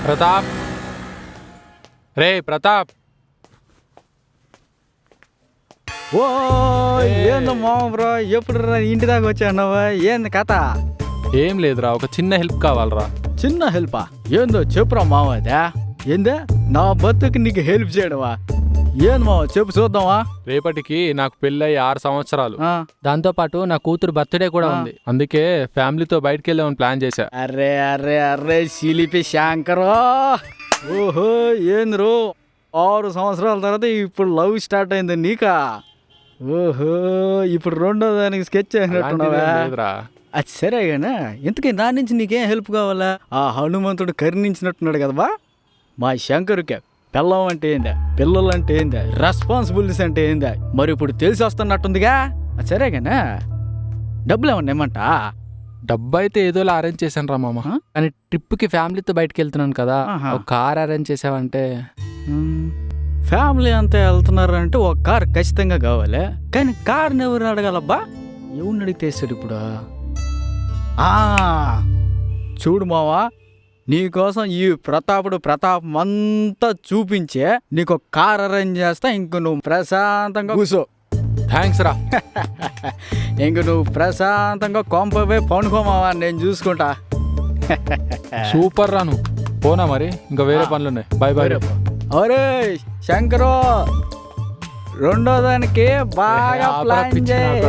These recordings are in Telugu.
ప్రతాప్, రే ప్రతాప్. ఓ ఏందో మామ బ్రో, ఎప్పుడు ఇంటి దాకా వచ్చానవా? ఏంది కథ? ఏం లేదురా, ఒక చిన్న హెల్ప్ కావాలరా. చిన్న హెల్పా? ఏందో చెప్పురా మామ. అదే ఏందే నా బతుకు నీకు హెల్ప్ చేయడమా? ఏంది మామ చెప్పు చూద్దామా. రేపటికి నాకు పెళ్ళి 6 సంవత్సరాలు. దాంతో పాటు నా కూతురు బర్త్డే కూడా ఉంది. అందుకే ఫ్యామిలీతో బయటకు వెళ్దామని ప్లాన్ చేశా. అరే అరే అరే సిలిపి శంకరో, ఓహో ఏంద్రో 6 సంవత్సరాల తర్వాత ఇప్పుడు లవ్ స్టార్ట్ అయింది నీకా? ఓహో ఇప్పుడు రెండో దానికి స్కెచ్ అయినట్టున్నావా? లేదురా. అది సరే కానీ ఇంతకీ నా నుంచి నీకేం హెల్ప్ కావాలా? ఆ హనుమంతుడు కరుణించినట్టున్నాడు కదబా. మా శంకరుకే పిల్లం అంటే ఏందా, పిల్లలు అంటే ఏందా, రెస్పాన్సిబిలిటీస్ అంటే ఏందా మరి ఇప్పుడు తెలిసి వస్తున్నట్టుందిగా. అది సరే కానీ డబ్బులు ఏమన్నా ఇమ్మంటా? డబ్బు అయితే ఏదోలా అరేంజ్ చేశాను రా మామ. కానీ ట్రిప్కి ఫ్యామిలీతో బయటకు వెళ్తున్నాను కదా, ఒక కార్ అరేంజ్ చేసావంటే. ఫ్యామిలీ అంతా వెళ్తున్నారంటే ఒక కార్ ఖచ్చితంగా కావాలి. కానీ కార్ని ఎవరు అడగాలబ్బా? ఎవరిని అడిగితే ఇస్తాడు ఇప్పుడు? చూడు మావా, నీకోసం ఈ ప్రతాపం అంతా చూపించే నీకు ఒక కార్ అరేంజ్ చేస్తా. ఇంక నువ్వు ప్రశాంతంగా కూర్చో. థ్యాంక్స్ రా. ఇంక నువ్వు ప్రశాంతంగా కొంపై పండుకోమావా, నేను చూసుకుంటా. సూపర్ రాను. పోనా మరి, ఇంకా వేరే పనులున్నాయి. Bye bye. అరే శంకరు, రెండో దానికి బాగా ప్లాన్ చేయి.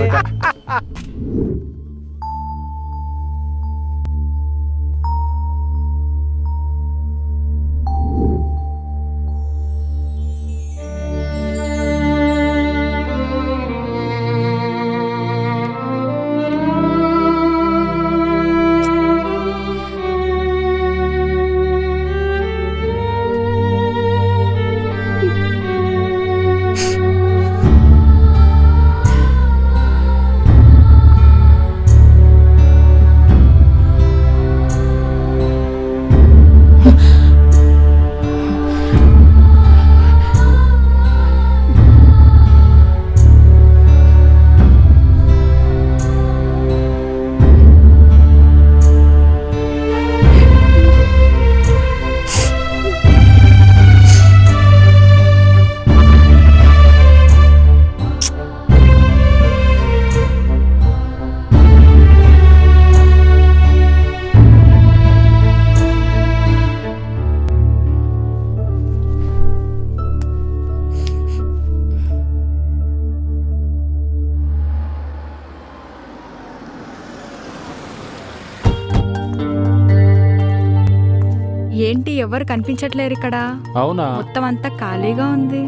ఏంటి ఎవరు కనిపించట్లేరు ఇక్కడ? అవునా? మొత్తం అంతా ఖాళీగా ఉంది.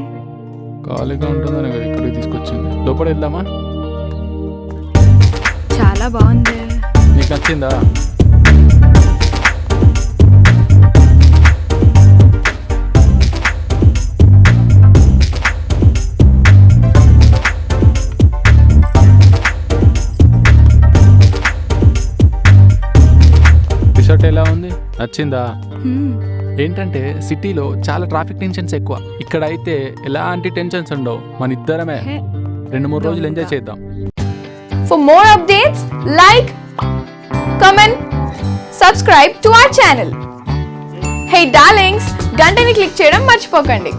ఖాళీగా ఉంటుందని కదా ఇక్కడికి తీసుకొచ్చింది. లోపల వెళ్దామా? చాలా బాగుంది. నీకు నచ్చిందా? టీషర్ట్ ఎలా ఉంది? నచ్చిందా? ఏంటంటే సిటీలో చాలా ట్రాఫిక్ టెన్షన్స్ ఎక్కువ. ఇక్కడ అయితే ఎలాంటి టెన్షన్స్ ఉండవు. మన ఇద్దరమే 2-3 రోజులు ఎంజాయ్ చేద్దాం. For more updates, like, comment, subscribe to our channel. Hey darlings, గంటని click చేయడం మర్చిపోకండి.